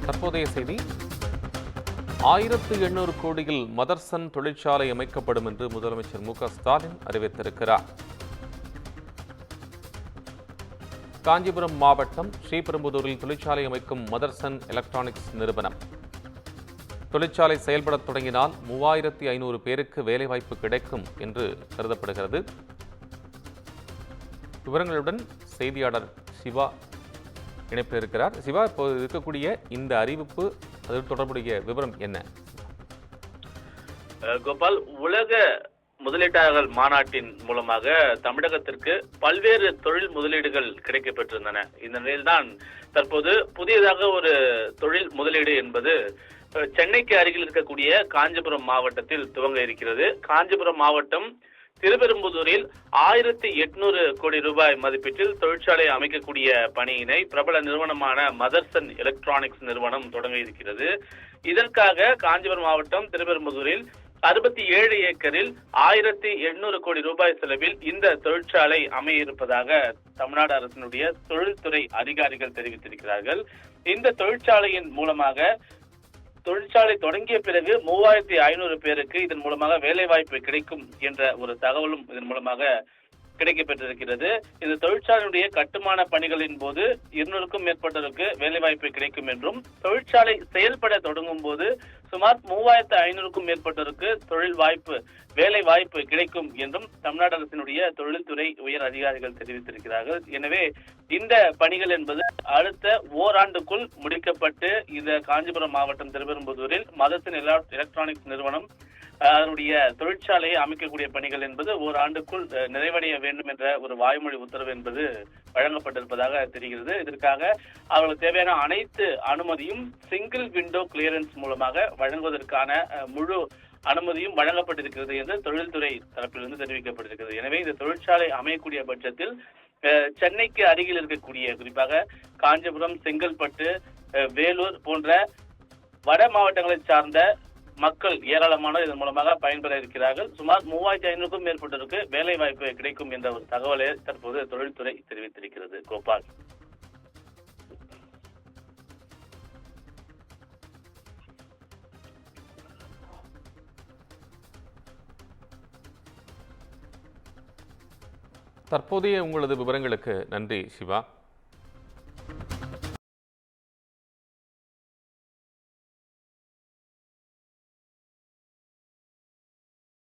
தற்போதைய செய்தி 1800 கோடியில் மதர்சன் தொழிற்சாலை அமைக்கப்படும் என்று முதலமைச்சர் மு க ஸ்டாலின் அறிவித்திருக்கிறார். காஞ்சிபுரம் மாவட்டம் ஸ்ரீபெரும்புதூரில் தொழிற்சாலை அமைக்கும் மதர்சன் எலக்ட்ரானிக்ஸ் நிறுவனம். தொழிற்சாலை செயல்படத் தொடங்கினால் 3500 பேருக்கு வேலைவாய்ப்பு கிடைக்கும் என்று கருதப்படுகிறது. விவரங்களுடன் செய்தியாளர் சிவா இணைப்பில் இருக்கிறார். சிவா, இப்போது இருக்கக்கூடிய இந்த அறிவிப்பு, அது தொடர்புடைய விவரம் என்ன? கோபால், உலக முதலீட்டாளர்கள் மாநாட்டின் மூலமாக தமிழகத்திற்கு பல்வேறு தொழில் முதலீடுகள் கிடைக்கப்பெற்றிருந்தன. இந்த நிலையில்தான் தற்போது புதியதாக ஒரு தொழில் முதலீடு என்பது சென்னைக்கு அருகில் இருக்கக்கூடிய காஞ்சிபுரம் மாவட்டத்தில் துவங்க இருக்கிறது. காஞ்சிபுரம் மாவட்டம் திருப்பெரும்புதூரில் 1800 கோடி ரூபாய் மதிப்பீட்டில் தொழிற்சாலை அமைக்கக்கூடிய பணியினை பிரபல நிறுவனமான மதர்சன் எலக்ட்ரானிக்ஸ் நிறுவனம் தொடங்க இருக்கிறது. இதற்காக காஞ்சிபுரம் மாவட்டம் திருப்பெரும்புதூரில் 67 ஏக்கரில் 1800 கோடி ரூபாய் செலவில் இந்த தொழிற்சாலை அமைய இருப்பதாக தமிழ்நாடு அரசினுடைய தொழில்துறை அதிகாரிகள் தெரிவித்திருக்கிறார்கள். இந்த தொழிற்சாலையின் மூலமாக தொழிற்சாலை தொடங்கிய பிறகு 3500 பேருக்கு இதன் மூலமாக வேலை வாய்ப்பு கிடைக்கும் என்ற ஒரு தகவலும் இதன் மூலமாக கிடைக்கப்பெற்றிருக்கிறது. இந்த தொழிற்சாலையுடைய கட்டுமான பணிகளின் போது 200க்கும் மேற்பட்டோருக்கு வேலைவாய்ப்பு கிடைக்கும் என்றும், தொழிற்சாலை செயல்பட தொடங்கும் போது சுமார் 3500க்கும் மேற்பட்டோருக்கு தொழில் வாய்ப்பு வேலை வாய்ப்பு கிடைக்கும் என்றும் தமிழ்நாடு அரசினுடைய தொழில்துறை உயர் அதிகாரிகள் தெரிவித்திருக்கிறார்கள். எனவே இந்த பணிகள் என்பது அடுத்த ஓராண்டுக்குள் முடிக்கப்பட்டு இந்த காஞ்சிபுரம் மாவட்டம் திருப்பெரும்புதூரில் மதர்சன் எலக்ட்ரானிக்ஸ் நிறுவனம் அதனுடைய தொழிற்சாலையை அமைக்கக்கூடிய பணிகள் என்பது ஓராண்டுக்குள் நிறைவடைய வேண்டும் என்ற ஒரு வாய்மொழி உத்தரவு என்பது வழங்கப்பட்டிருப்பதாக தெரிகிறது. இதற்காக அவர்களுக்கு தேவையான அனைத்து அனுமதியும் சிங்கிள் விண்டோ கிளியரன்ஸ் மூலமாக வழங்குவதற்கான முழு அனுமதியும் வழங்கப்பட்டிருக்கிறது என்று தொழில்துறை தரப்பிலிருந்து தெரிவிக்கப்பட்டிருக்கிறது. எனவே இந்த தொழிற்சாலை அமையக்கூடிய பட்சத்தில் சென்னைக்கு அருகில் இருக்கக்கூடிய, குறிப்பாக காஞ்சிபுரம், செங்கல்பட்டு, வேலூர் போன்ற வட மாவட்டங்களை சார்ந்த மக்கள் ஏராளமானோர் இதன் மூலமாக பயன்பெற இருக்கிறார்கள். சுமார் 3500க்கும் மேற்பட்டோருக்கு வேலை வாய்ப்பு கிடைக்கும் என்ற ஒரு தகவலை தற்போது தொழில்துறை தெரிவித்திருக்கிறது. கோபால், தற்போதைய உங்களது விவரங்களுக்கு நன்றி சிவா.